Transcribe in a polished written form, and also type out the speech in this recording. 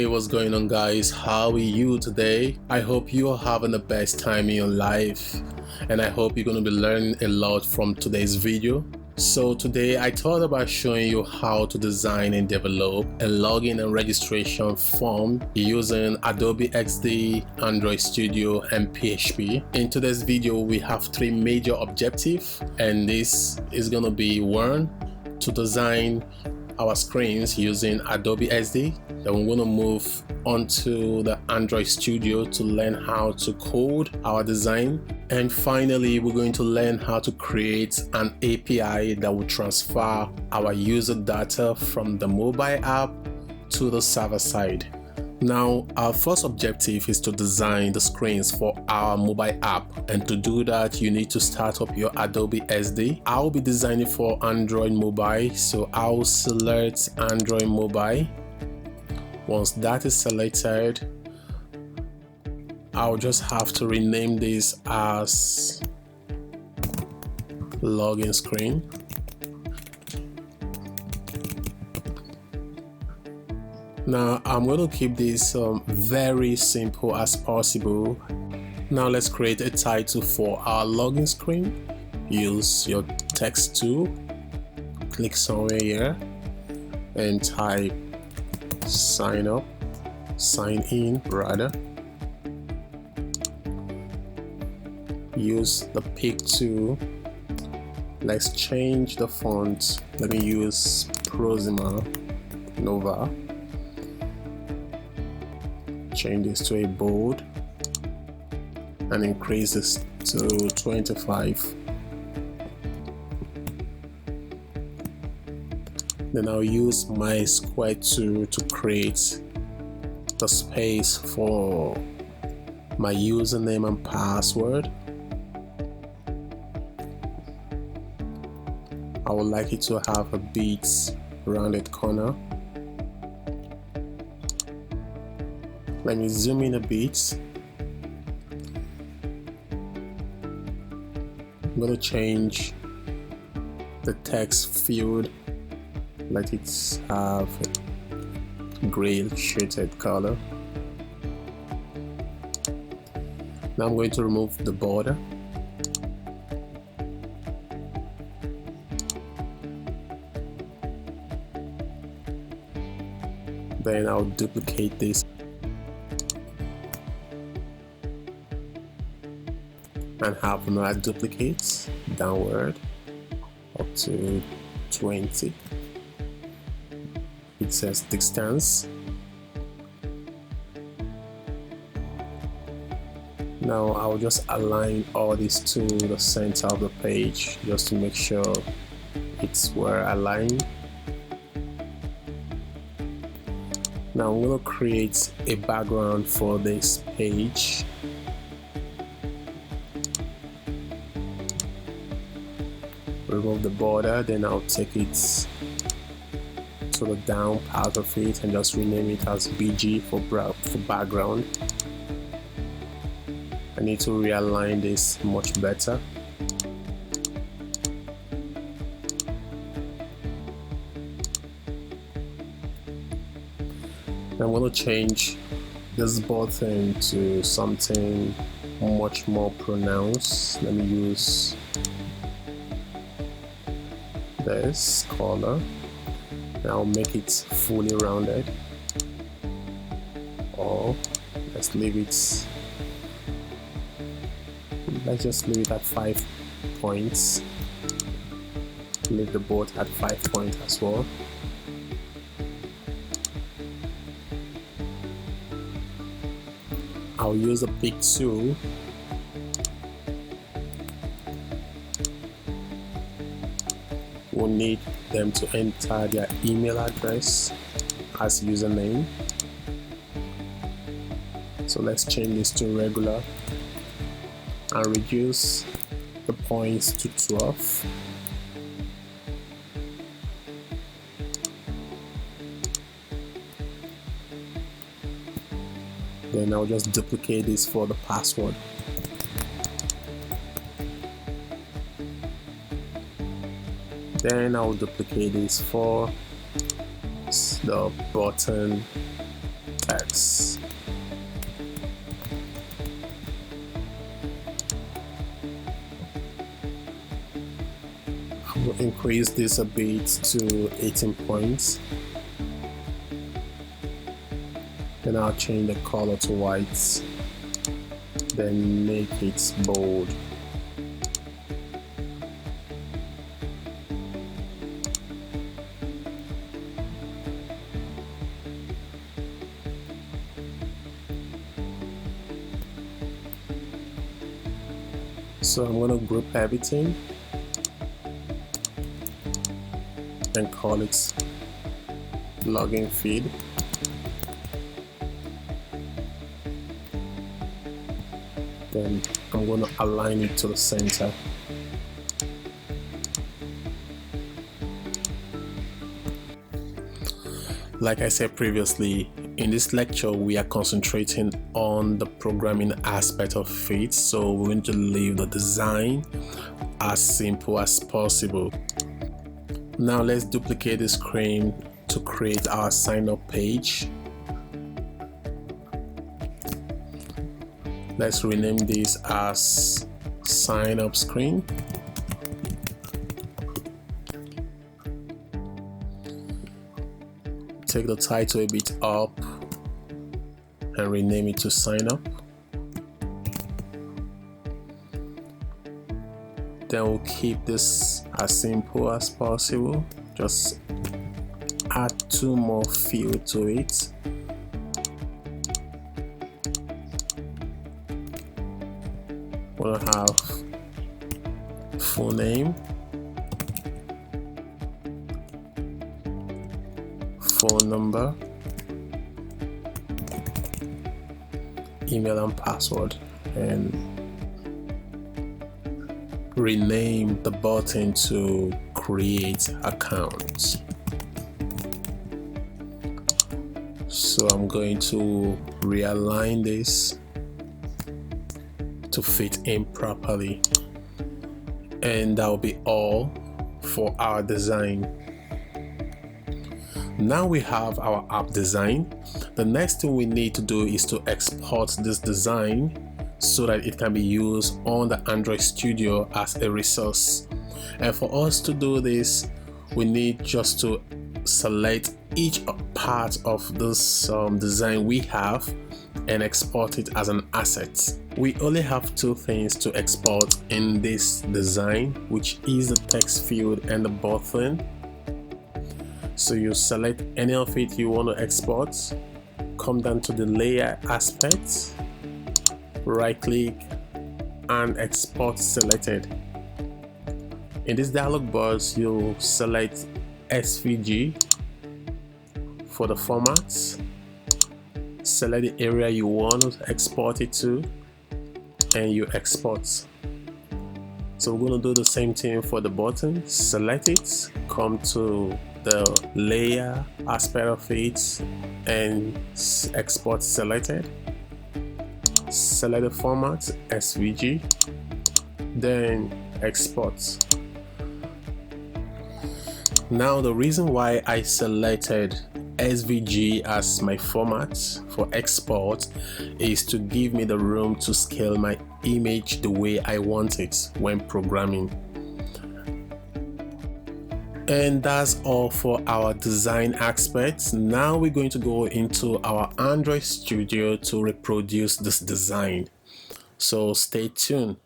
What's going on, guys? How are you today? I hope you are having the best time in your life, and I hope you're going to be learning a lot from today's video. So today I thought about showing you how to design and develop a login and registration form using Adobe XD, Android Studio, and PHP. In today's video we have three major objectives, and this is going to be: one, to design our screens using Adobe XD. Then we're going to move onto the Android Studio to learn how to code our design. And finally, we're going to learn how to create an API that will transfer our user data from the mobile app to the server side. Now, our first objective is to design the screens for our mobile app, and to do that you need to start up your Adobe XD. I'll be designing for Android mobile, so I'll select Android mobile. Once that is selected, I'll just have to rename this as login screen. Now I'm going to keep this very simple as possible. Now let's create a title for our login screen. Use your text tool, click somewhere here and type sign in rather. Use the pick tool. Let's change the font. Let me use Proxima Nova. Change this to a bold and increase this to 25. Then I'll use MySql tool to create the space for my username and password. I would like it to have a bit rounded corner. Let me zoom in a bit. I'm going to change the text field. Let it have a gray shaded color. Now I'm going to remove the border. Then I'll duplicate this and have another duplicate downward up to 20. It says distance. Now I'll just align all this to the center of the page just to make sure it's well aligned. Now I'm going to create a background for this page. Remove the border, then I'll take it to the down part of it and just rename it as BG for background. I need to realign this much better. I'm going to change this button to something much more pronounced. Let me use this color. I'll make it fully rounded, or let's just leave it at 5 points. Leave the board at 5 points as well. I'll use a pick tool. We'll need them to enter their email address as username. So let's change this to regular and reduce the points to 12. Then I'll just duplicate this for the password. Then I will duplicate this for the button text. I'll increase this a bit to 18 points. Then I'll change the color to white. Then make it bold. So I'm going to group everything and call it login feed. Then I'm going to align it to the center. Like I said previously, in this lecture we are concentrating on the programming aspect of it, so we're going to leave the design as simple as possible. Now let's duplicate the screen to create our sign up page. Let's rename this as sign up screen. Take the title a bit up and rename it to sign up. Then we'll keep this as simple as possible. Just add 2 more fields to it. We'll have full name, phone number, email and password, and rename the button to create account. So I'm going to realign this to fit in properly, and that will be all for our design. Now we have our app design. The next thing we need to do is to export this design so that it can be used on the Android Studio as a resource. And for us to do this, we need just to select each part of this design we have and export it as an asset. We only have 2 things to export in this design, which is the text field and the button. So you select any of it you want to export, come down to the layer aspect, right click and export selected. In this dialog box, you'll select SVG for the format, select the area you want to export it to, and you export. So we're going to do the same thing for the button. Select it, come to the layer aspect of it and export selected. Select the format SVG, then export. Now the reason why I selected SVG as my format for export is to give me the room to scale my image the way I want it when programming. And that's all for our design aspects. Now we're going to go into our Android Studio to reproduce this design. So stay tuned.